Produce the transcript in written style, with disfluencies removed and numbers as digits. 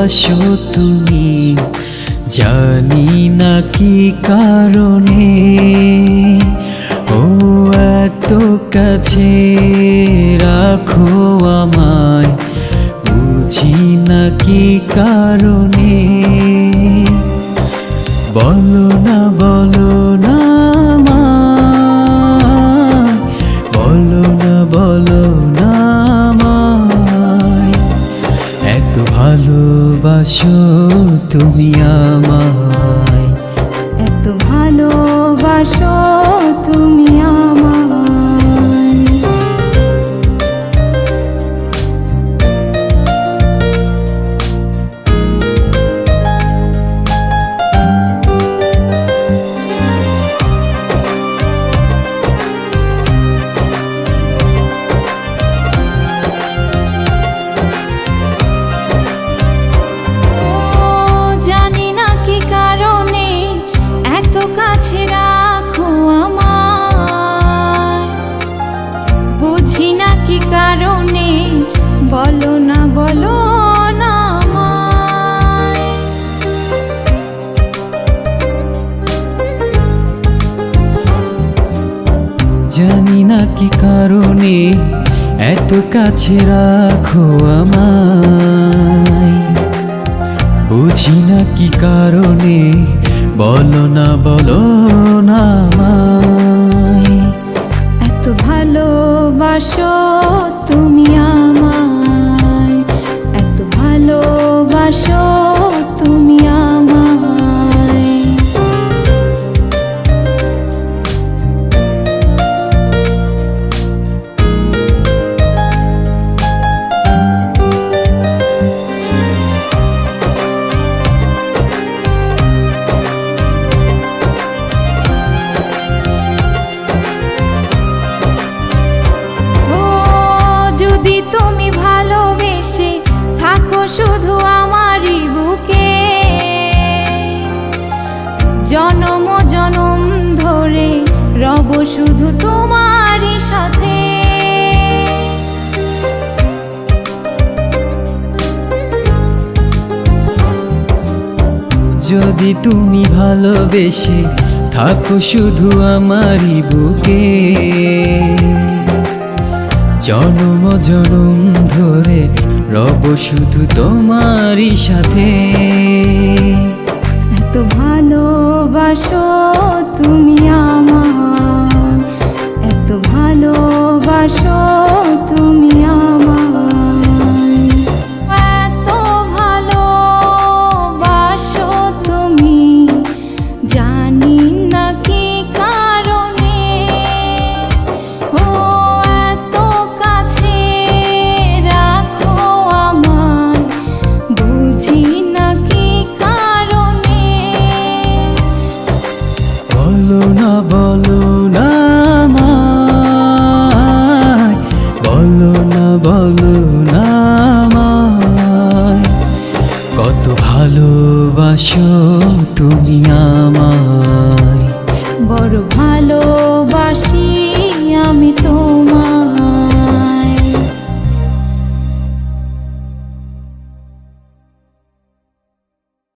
ভালোবাসো তুমি, জানি না কি কারণে। ও এত কাছে রাখো আমায়, বুঝি না কি কারণে। বলো না বলো না আমায়, বলো না বলো না আমায়, এত ভালোবাসো তুমি আমায়, এত ভালোবাসো তুমি আমায়। জানি না কি কারণে এত কাছে রাখো আমায়, বুঝি না কি কারণে, বলো না বলো না আমায়। জানি না কি কারণে এত কাছে রাখো আমায়, বুঝি না কি কারণে, বলো না আমায়, এত ভালোবাসো তুমি আমায়, এত ভালোবাসো তুমি আমায়। যদি তুমি ভালোবেসে থাকো শুধু আমারই বুকে, জনম জনম ধরে রব শুধু তোমারই সাথে। যদি তুমি ভালোবেসে থাকো শুধু আমারই বুকে, জনম জনম ধরে রব শুধু তোমারই সাথে। এত ভালোবাসো তুমি আমায়, এত ভালোবাসো